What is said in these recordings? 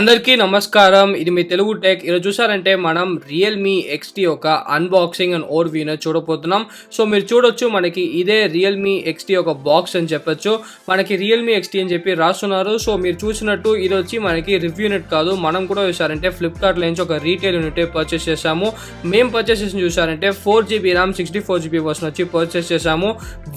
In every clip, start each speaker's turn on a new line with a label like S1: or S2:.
S1: అందరికీ నమస్కారం. ఇది మీ తెలుగు టెక్. ఈరోజు చూసారంటే మనం రియల్మీ ఎక్స్టీ ఒక అన్బాక్సింగ్ అండ్ ఓవర్వ్యూని చూడబోతున్నాం. సో మీరు చూడొచ్చు, మనకి ఇదే రియల్మీ ఎక్స్టీ ఒక బాక్స్ అని చెప్పొచ్చు. మనకి రియల్మీ ఎక్స్టీ అని చెప్పి రాస్తున్నారు. సో మీరు చూసినట్టు ఇది వచ్చి మనకి రివ్యూ యూనిట్ కాదు. మనం కూడా చూసారంటే ఫ్లిప్కార్ట్ నుంచి ఒక రీటైల్ యూనిట్ పర్చేస్ చేసాము. మేము పర్చేస్ చేసి చూసారంటే 4GB ర్యామ్ 64GB వర్షన్ వచ్చి పర్చేస్ చేసాము.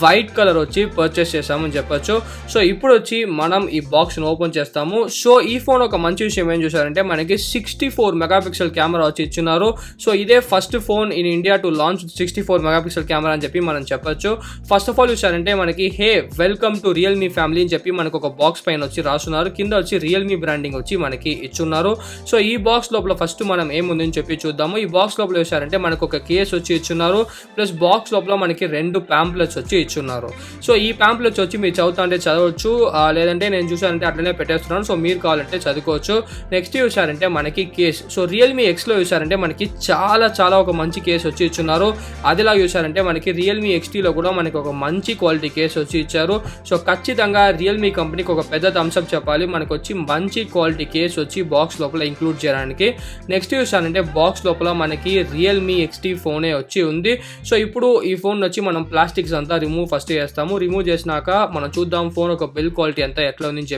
S1: వైట్ కలర్ వచ్చి పర్చేస్ చేసాము అని చెప్పొచ్చు. సో ఇప్పుడు వచ్చి మనం ఈ బాక్స్ ఓపెన్ చేస్తాము. సో ఈ ఫోన్ ఒక మంచి విషయం ఏం చూసారంటే మనకి 64 మెగాపిక్సెల్ కెమెరా వచ్చి ఇచ్చున్నారు. సో ఇదే first phone in India to launch 64 megapixel camera అని చెప్పి మనం చెప్పొచ్చు. ఫస్ట్ ఆఫ్ ఆల్ చూసారంటే మనకి hey welcome to Realme family అని చెప్పి మనకు ఒక బాక్స్ పైన వచ్చి రాస్తున్నారు. కింద వచ్చి రియల్మీ బ్రాండింగ్ వచ్చి మనకి ఇచ్చున్నారు. సో ఈ బాక్స్ లోపల ఫస్ట్ మనం ఏముందని చెప్పి చూద్దాము. ఈ బాక్స్ లోపల చూసారంటే మనకు ఒక కేస్ వచ్చి ఇచ్చున్నారు. ప్లస్ బాక్స్ లోపల మనకి 2 ప్యాంప్లెట్స్ వచ్చి ఇచ్చున్నారు. సో ఈ ప్యాంప్లెట్స్ వచ్చి మీరు చదువుతా అంటే చదవచ్చు, లేదంటే నేను చూసానంటే అట్లనే పెట్టేస్తున్నాను. సో మీరు కావాలంటే చదువుకోవచ్చు. నెక్స్ట్ చూసారంటే మనకి కేస్. సో రియల్మీ ఎక్స్ లో చూసారంటే మనకి చాలా ఒక మంచి కేసు వచ్చి ఇచ్చున్నారు. అదిలా చూసారంటే మనకి రియల్మీ ఎక్స్టీలో కూడా మనకి ఒక మంచి క్వాలిటీ కేసు వచ్చి ఇచ్చారు. సో ఖచ్చితంగా రియల్మీ కంపెనీకి ఒక పెద్ద థమ్స్అప్ చెప్పాలి. మనకు వచ్చి మంచి క్వాలిటీ కేసు వచ్చి బాక్స్ లోపల ఇంక్లూడ్ చేయడానికి. నెక్స్ట్ చూసారంటే బాక్స్ లోపల మనకి రియల్మీ ఎక్స్టీ ఫోనే వచ్చి ఉంది. సో ఇప్పుడు ఈ ఫోన్ వచ్చి మనం ప్లాస్టిక్స్ అంతా రిమూవ్ ఫస్ట్ చేస్తాము. రిమూవ్ చేసినాక మనం చూద్దాం ఫోన్ ఒక బిల్ క్వాలిటీ అంతా ఎట్లా ఉందని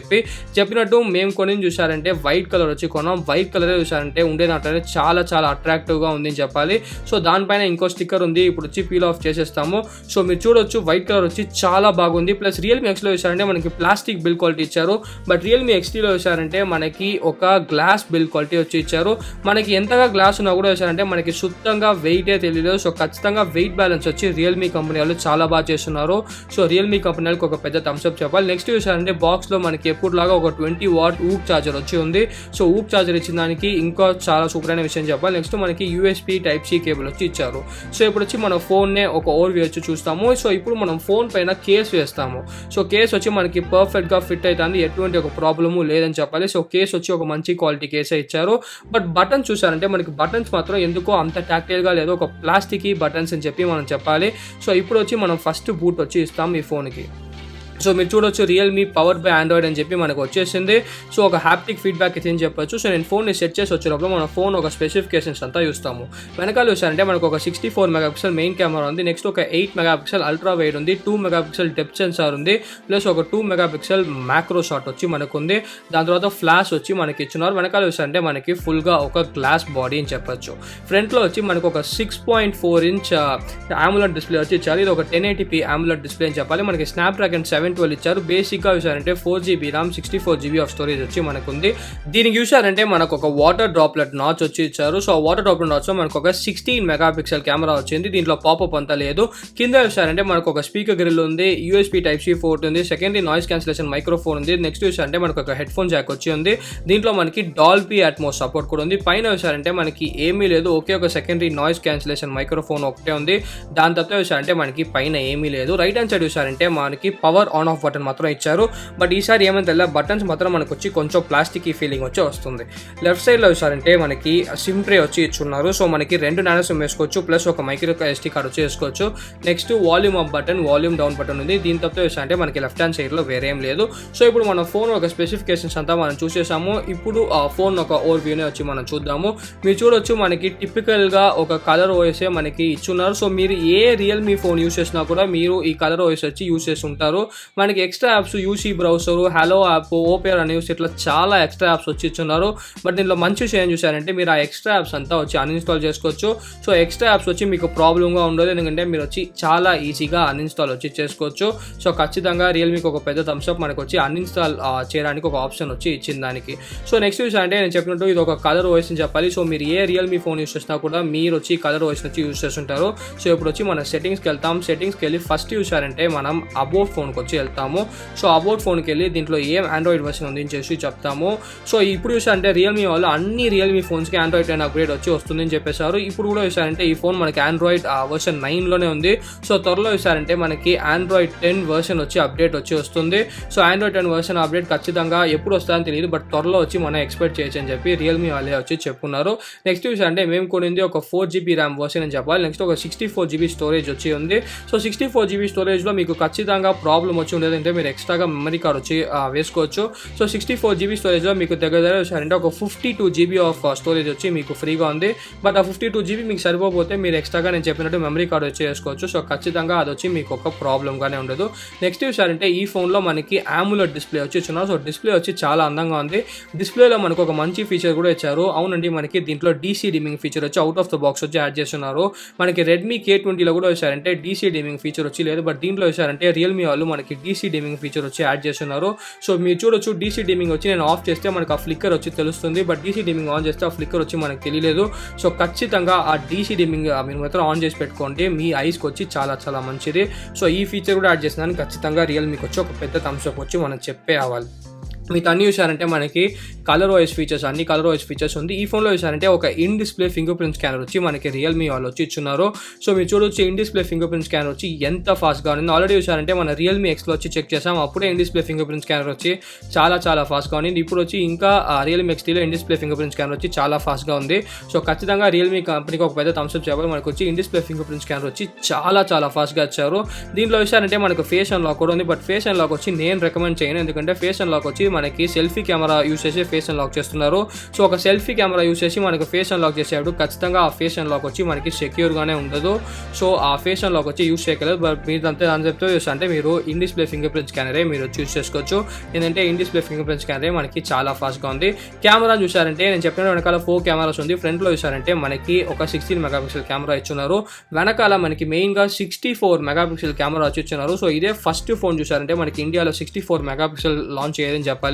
S1: చెప్పినట్టు మేము కొని చూసారంటే వైట్ కలర్ వచ్చి కొన్నాం. వైట్ కలర్ చూసారంటే ఉండేదంటే చాలా అట్రాక్టివ్ గా ఉంది అని చెప్పాలి. సో దానిపైన ఇంకో స్టిక్కర్ ఉంది. ఇప్పుడు వచ్చి పీల్ ఆఫ్ చేసేస్తాము. సో మీరు చూడొచ్చు వైట్ కలర్ వచ్చి చాలా బాగుంది. ప్లస్ రియల్మీ ఎక్స్ లో చూసారంటే మనకి ప్లాస్టిక్ బిల్ క్వాలిటీ ఇచ్చారు. బట్ రియల్మీ ఎక్స్టీలో చూసారంటే మనకి ఒక గ్లాస్ బిల్ క్వాలిటీ వచ్చి ఇచ్చారు. మనకి ఎంతగా గ్లాస్ ఉన్నా కూడా చూసారంటే మనకి శుద్ధంగా వెయిటే తెలియదు. సో ఖచ్చితంగా వెయిట్ బ్యాలెన్స్ వచ్చి రియల్మీ కంపెనీ వాళ్ళు చాలా బాగా చేస్తున్నారు. సో రియల్మీ కంపెనీ వాళ్ళకి ఒక పెద్ద థమ్స్అప్ చెప్పాలి. నెక్స్ట్ చూసారంటే బాక్స్ లో మనకి ఎప్పుడులాగా ఒక 20 వాట్ ఊక్ ఛార్జర్ వచ్చి ఉంది. సో ఊక్ ఛార్జర్ ఇచ్చిన దానికి ఇంకా చాలా సూపర్ అయిన విషయం చెప్పాలి. నెక్స్ట్ మనకి USB Type-C కేబుల్ వచ్చి ఇచ్చారు. సో ఇప్పుడు వచ్చి మన ఫోన్ నే ఒక ఓవర్వ్యూ వచ్చి చూస్తాము. సో ఇప్పుడు మనం ఫోన్ పైన కేస్ వేస్తాము. సో కేస్ వచ్చి మనకి పర్ఫెక్ట్ గా ఫిట్ అవుతుంది, ఎటువంటి ఒక ప్రాబ్లము లేదని చెప్పాలి. సో కేస్ వచ్చి ఒక మంచి క్వాలిటీ కేసే ఇచ్చారు. బట్ బటన్స్ చూసారంటే మనకి బటన్స్ మాత్రం ఎందుకో అంత టాక్టైల్ గా లేదు, ఒక ప్లాస్టిక్ బటన్స్ అని చెప్పి మనం చెప్పాలి. సో ఇప్పుడు వచ్చి మనం ఫస్ట్ బూట్ వచ్చి ఇస్తాం ఈ ఫోన్ కి. సో మీరు చూడొచ్చు రియల్మీ పవర్డ్ బై ఆండ్రాయిడ్ అని చెప్పి మనకు వచ్చేసింది. సో ఒక హ్యాప్టిక్ ఫీడ్బ్యాక్ అయితే ఏం చెప్పొచ్చు. సో నేను ఫోన్ని సెట్ చేసి వచ్చినప్పుడు మన ఫోన్ ఒక స్పెసిఫికేషన్స్ అంతా చూస్తాము. వెనకాల చూసారంటే మనకు ఒక 64 మెగాపిక్సెల్ మెయిన్ కెమెరా ఉంది. నెక్స్ట్ ఒక 8 మెగాపిక్సెల్ అల్ట్రా వైడ్ ఉంది. 2 మెగాపిక్సెల్ డెప్త్ సెన్సార్ ఉంది. ప్లస్ ఒక 2 మెగాపిక్సెల్ మ్యాక్రో షాట్ వచ్చి మనకు ఉంది. దాని తర్వాత ఫ్లాష్ వచ్చి మనకి ఇచ్చున్నారు. వెనకాల చూసారంటే మనకి ఫుల్ గా ఒక గ్లాస్ బాడీ అని చెప్పొచ్చు. ఫ్రంట్ లో వచ్చి మనకు ఒక 6.4 ఇంచ్ AMOLED డిస్ప్లే వచ్చి ఇచ్చారు. ఇది ఒక 1080p AMOLED డిస్ప్లే అని చెప్పాలి. మనకి స్నాప్డ్రాగన్ 712 ఇచ్చారు. బేసిక్ గా చూసారంటే 4GB RAM 64GB of storage వచ్చి మనకు ఉంది. దీనికి చూసారంటే మనకు ఒక వాటర్ డ్రాప్లెట్ నాచ్ వచ్చి ఇచ్చారు. సో వాటర్ డ్రాప్లెట్ నాచ్ లో మనకు ఒక 16 మెగాపిక్సెల్ కెమెరా వచ్చింది. దీంట్లో పాపప్ అంతా లేదు. కింద చూసారంటే మనకు ఒక స్పీకర్ గ్రిల్ ఉంది. USB Type-C పోర్ట్ ఉంది. సెకండరీ నాయిస్ క్యాన్సిలేషన్ మైక్రోఫోన్ ఉంది. నెక్స్ట్ చూసారంటే మనకు ఒక హెడ్ ఫోన్ జాక్ వచ్చి ఉంది. దీంట్లో మనకి డాల్బీ అట్మోస్ సపోర్ట్ కూడా ఉంది. పైన చూసారంటే మనకి ఏమీ లేదు, ఒకే ఒక సెకండరీ నాయిస్ క్యాన్సిలేషన్ మైక్రోఫోన్ ఒకటే ఉంది. దాని తర్వాత చూసారంటే మనకి పైన ఏమీ లేదు. రైట్ హ్యాండ్ సైడ్ చూసారంటే మనకి పవర్ ఆన్ ఆఫ్ బటన్ మాత్రం ఇచ్చారు. బట్ ఈసారి ఏమైనా తెలియదు, బటన్స్ మాత్రం మనకు వచ్చి కొంచెం ప్లాస్టిక్ ఫీలింగ్ వచ్చి వస్తుంది. లెఫ్ట్ సైడ్ లో చూసారంటే మనకి సిమ్ ట్రే వచ్చి ఇచ్చున్నారు. సో మనకి 2 నానో సిమ్ వేసుకోవచ్చు, ప్లస్ ఒక మైక్రో SD కార్డ్ వచ్చి వేసుకోవచ్చు. Next volume up button, volume down button ఉంది. దీని తప్ప చూసారంటే మనకి లెఫ్ట్ హ్యాండ్ సైడ్ లో వేరే ఏం లేదు. సో ఇప్పుడు మన ఫోన్ ఒక స్పెసిఫికేషన్స్ అంతా మనం చూసేసాము. ఇప్పుడు ఆ ఫోన్ ఒక ఓవర్వ్యూనే వచ్చి మనం చూద్దాము. మీరు చూడొచ్చు మనకి టిపికల్ గా ఒక కలర్ OS మనకి ఇచ్చున్నారు. సో మీరు ఏ రియల్మీ ఫోన్ యూస్ చేసినా కూడా మీరు ఈ కలర్ OS వచ్చి యూస్ చేసి ఉంటారు. మనకి extra apps UC browser, hello app, Opera news ఇట్లా చాలా ఎక్స్ట్రా యాప్స్ వచ్చి ఇచ్చున్నారు. బట్ దీనిలో మంచి విషయం ఏం చూసారంటే మీరు ఆ ఎక్స్ట్రా యాప్స్ అంతా వచ్చి అన్ఇన్స్టాల్ చేసుకోవచ్చు. సో ఎక్స్ట్రా యాప్స్ వచ్చి మీకు ప్రాబ్లంగా ఉండదు, ఎందుకంటే మీరు వచ్చి చాలా ఈజీగా అన్ఇన్స్టాల్ వచ్చి చేసుకోవచ్చు. సో ఖచ్చితంగా రియల్మీకి ఒక పెద్ద థమ్స్అప్ మనకు వచ్చి అన్ఇన్స్టాల్ చేయడానికి ఒక ఆప్షన్ వచ్చి ఇచ్చింది దానికి. సో నెక్స్ట్ చూసారంటే నేను చెప్పినట్టు ఇది ఒక కలర్ OS అని చెప్పాలి. సో మీరు ఏ రియల్మీ ఫోన్ యూస్ చేసినా కూడా మీరు వచ్చి కలర్ OS వచ్చి యూస్ చేస్తుంటారు. సో ఇప్పుడు వచ్చి మన సెట్టింగ్స్కి వెళ్తాం. సెట్టింగ్స్కి వెళ్ళి ఫస్ట్ చూసారంటే మనం అబౌట్ ఫోన్కి వచ్చి వెళ్తాము. సో అబౌట్ ఫోన్కి వెళ్ళి దీంట్లో ఏం ఆండ్రాయిడ్ వర్షన్ ఉంది అని చేసి చెప్తాము. సో ఇప్పుడు చూసారంటే రియల్మీ వాళ్ళు అన్ని రియల్మీ ఫోన్స్కి ఆండ్రాయిడ్ 10 అప్గ్రేడ్ వచ్చి వస్తుందని చెప్పేశారు. ఇప్పుడు కూడా చూసారంటే ఈ ఫోన్ మనకి ఆండ్రాయిడ్ వర్షన్ 9లోనే ఉంది. సో త్వరలో చూసారంటే మనకి ఆండ్రాయిడ్ 10 వర్షన్ వచ్చి అప్డేట్ వచ్చి వస్తుంది. సో ఆండ్రాయిడ్ 10 వర్షన్ అప్డేట్ ఖచ్చితంగా ఎప్పుడు వస్తుందని తెలియదు, బట్ త్వరలో వచ్చి మనం ఎక్స్పెక్ట్ చేయొచ్చు అని చెప్పి రియల్మీ వాళ్ళే వచ్చి చెప్పున్నారు. నెక్స్ట్ చూసారంటే మేము కొనింది ఒక 4GB ర్యామ్ వర్షన్ అని చెప్పాలి. నెక్స్ట్ ఒక 64GB స్టోరేజ్ వచ్చి ఉంది. సో 64GB స్టోరేజ్లో మీకు ఖచ్చితంగా ప్రాబ్లం వచ్చి ఉండేది అంటే మీరు ఎక్స్ట్రాగా మెమరీ కార్డ్ వచ్చి వేసుకోవచ్చు. సో 64 GB స్టోరేజ్లో మీకు దగ్గర వచ్చారంటే ఒక 52 GB ఆఫ్ స్టోరేజ్ వచ్చి మీకు ఫ్రీగా ఉంది. బట్ ఆ 52 GB మీకు సరిపోతే మీరు ఎక్స్ట్రాగా నేను చెప్పినట్టు మెమరీ కార్డ్ వచ్చి వేసుకోవచ్చు. సో ఖచ్చితంగా అది వచ్చి మీకు ఒక ప్రాబ్లంగానే ఉండదు. నెక్స్ట్ చూసారంటే ఈ ఫోన్లో మనకి AMOLED డిస్ప్లే వచ్చి ఇచ్చున్నారు. సో డిస్ప్లే వచ్చి చాలా అందంగా ఉంది. డిస్ప్లేలో మనకు ఒక మంచి ఫీచర్ కూడా ఇచ్చారు. అవునండి, మనకి దీంట్లో డీసీ డిమింగ్ ఫీచర్ వచ్చి అవుట్ ఆఫ్ ద బాక్స్ వచ్చి యాడ్ చేస్తున్నారు. మనకి రెడ్మీ K20లో కూడా వచ్చారంటే డీసీ డిమింగ్ ఫీచర్ వచ్చి లేదు. బట్ దీంట్లో వచ్చారంటే రియల్మీ వాళ్ళు మనకి డీసీ డిమింగ్ ఫీచర్ వచ్చి యాడ్ చేస్తున్నారు. సో మీరు చూడొచ్చు, డీసీ డిమింగ్ వచ్చి నేను ఆఫ్ చేస్తే మనకు ఆ ఫ్లిక్కర్ వచ్చి తెలుస్తుంది. బట్ డీసీ డిమింగ్ ఆన్ చేస్తే ఆ ఫ్లిక్కర్ వచ్చి మనకు తెలియలేదు. సో ఖచ్చితంగా ఆ డీసీ డిమింగ్ మీరు మాత్రం ఆన్ చేసి పెట్టుకోండి, మీ ఐస్కి వచ్చి చాలా చాలా మంచిది. సో ఈ ఫీచర్ కూడా యాడ్ చేసినాను. ఖచ్చితంగా రియల్మీకి వచ్చి ఒక పెద్ద థమ్స్ అప్ వచ్చి మనం చెప్పే అవ్వాలి. మీకు అన్ని చూసారంటే మనకి కలర్ వాయిస్ ఫీచర్స్, అన్ని కలర్ వాయిస్ ఫీచర్స్ ఉంది. ఈ ఫోన్లో చూసారంటే ఒక in display finger print scanner వచ్చి మనకి రియల్మీ వాళ్ళు వచ్చి ఇచ్చున్నారు. సో మీరు చూడొచ్చు, in display finger print scanner వచ్చి ఎంత ఫాస్ట్గా ఉంది. ఆల్రెడీ చూసారంటే మన రియల్మీ ఎక్స్లో వచ్చి చెక్ చేసాం, అప్పుడే in display finger print scanner వచ్చి చాలా చాలా ఫాస్ట్గా ఉంది. ఇప్పుడు వచ్చి ఇంకా రియల్మీ ఎక్స్టీలో in display finger print scanner వచ్చి చాలా ఫాస్ట్గా ఉంది. సో ఖచ్చితంగా రియల్మీ కంపెనీకి ఒక పెద్ద థమ్స్ అప్ చేయాలి. మనకు వచ్చి in display finger print scanner వచ్చి చాలా చాలా ఫాస్ట్గా ఇచ్చారు. దీంట్లో చూసారంటే మనకు ఫేస్ అన్లాక్ కూడా ఉంది. బట్ ఫేస్ అన్లాక్ వచ్చి నేను రికమెండ్ చేయను, ఎందుకంటే ఫేస్ అన్లాక్ వచ్చి మనకి సెల్ఫీ కెమెరా యూస్ చేసి ఫేస్ అన్లాక్ చేస్తున్నారు. సో ఒక సెల్ఫీ కెమెరా యూస్ చేసి మనకు ఫేస్ అన్లాక్ చేసేప్పుడు ఖచ్చితంగా ఆ ఫేస్ అన్లాక్ వచ్చి మనకి సెక్యూర్గానే ఉండదు. సో ఆ ఫేస్ అన్లాక్ వచ్చి యూస్ చేయగలరు. బట్ మీరు అంతే అని చెప్తే అంటే మీరు ఇన్ డిస్ప్లే ఫింగర్ ప్రింట్ స్కానరే మీరు యూస్ చేసుకోవచ్చు. ఏంటంటే ఇన్ డిస్ప్లే ఫింగర్ ప్రింట్ స్కానరే మనకి చాలా ఫాస్ట్గా ఉంది. కెమెరా చూసారంటే నేను చెప్పిన వెనకాల 4 కెమెరాస్ ఉంది. ఫ్రంట్లో చూసారంటే మనకి ఒక 16 మెగాపిక్సెల్ కెమెరా ఇచ్చున్నారు. వెనకాల మనకి మెయిన్గా 64 మెగాపిక్సెల్ కెమెరా వచ్చి ఇచ్చున్నారు. సో ఇదే ఫస్ట్ ఫోన్ చూసారంటే మనకి ఇండియాలో 64 మెగాపిక్సెల్ లాంచ్ అయ్యేదని చెప్పాలి.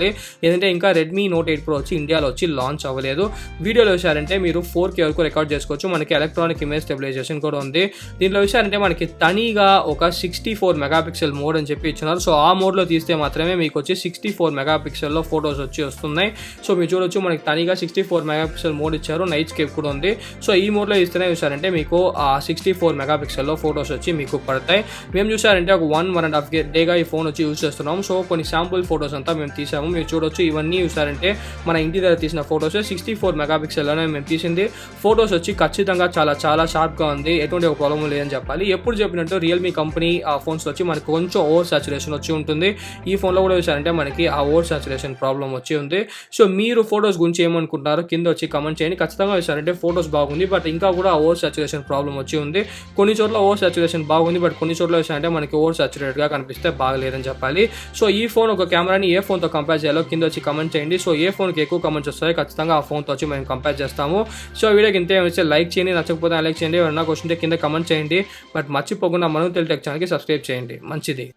S1: ఏంటంటే ఇంకా రెడ్మీ నోట్ 8 Pro వచ్చి ఇండియాలో వచ్చి లాంచ్ అవ్వలేదు. వీడియోలో చూసారంటే మీరు 4K వరకు రికార్డ్ చేసుకోవచ్చు. మనకి ఎలక్ట్రానిక్ ఇమేజ్ స్టెబిలైజేషన్ కూడా ఉంది. దీంట్లో చూసారంటే మనకి తనీగా ఒక 64 మెగాపిక్సెల్ మోడ్ అని చెప్పి ఇచ్చినారు. సో ఆ మోడ్లో తీస్తే మాత్రమే మీకు వచ్చి 64 మెగాపిక్సెల్లో ఫొటోస్ వచ్చి వస్తున్నాయి. సో మీరు చూడొచ్చు, మనకి తనీగా 64 మెగాపిక్సెల్ మోడ్ ఇచ్చారు. నైట్ స్కేప్ కూడా ఉంది. సో ఈ మోడ్లో ఇస్తేనే చూసారంటే మీకు ఆ 64 మెగాపిక్సెల్లో ఫొటోస్ వచ్చి మీకు పడతాయి. మేము చూసారంటే ఒక 1.5 డేగా ఈ ఫోన్ వచ్చి యూజ్ చేస్తున్నాం. సో కొన్ని శాంపుల్ ఫొటోస్ అంతా మేము తీసాము. మీరు చూడొచ్చు, ఇవన్నీ చూసారంటే మన ఇంటి దగ్గర తీసిన ఫొటోస్ 64 మెగాపిక్సెల్లోనే మేము తీసింది. ఫొటోస్ వచ్చి ఖచ్చితంగా చాలా చాలా షార్ప్గా ఉంది. ఎటువంటి ఒక ప్రాబ్లం లేదని చెప్పాలి. ఎప్పుడు చెప్పినట్టు రియల్మీ కంపెనీ ఆ ఫోన్స్ వచ్చి మనకు కొంచెం ఓవర్ సాచురేషన్ వచ్చి ఉంటుంది. ఈ ఫోన్లో కూడా చూసారంటే మనకి ఆ ఓవర్ సాచురేషన్ ప్రాబ్లం వచ్చి ఉంది. సో మీరు ఫొటోస్ గురించి ఏమనుకుంటున్నారో కింద వచ్చి కమెంట్ చేయండి. ఖచ్చితంగా చూసారంటే ఫొటోస్ బాగుంది, బట్ ఇంకా కూడా ఓవర్ సాచురేషన్ ప్రాబ్లం వచ్చి ఉంది. కొన్ని చోట్ల ఓవర్ సాచురేషన్ బాగుంది, బట్ కొన్ని చోట్ల చూసారంటే మనకి ఓవర్ సాచురేటెడ్గా కనిపిస్తే బాగలేదని చెప్పాలి. సో ఈ ఫోన్ ఒక కెమెరాని ఏ ఫోన్తో కంపేర్ చేయాలో కింద వచ్చి కమెంట్ చేయండి. సో ఏ ఫోన్కి ఎక్కువ కమెంట్స్ వస్తాయో ఖచ్చితంగా ఆ ఫోన్తో వచ్చి మేము కంపేర్ చేస్తాము. సో వీడియోకి ఇంతే వచ్చి లైక్ చేయండి, నచ్చకపోతే లైక్ చేయండి, ఏమన్నా క్వశ్చన్ కింద కమెంట్ చేయండి. బట్ మర్చిపోకుండా మనం తెలుగు టెక్ ఛానల్కి సబ్స్క్రైబ్ చేయండి. మంచిది.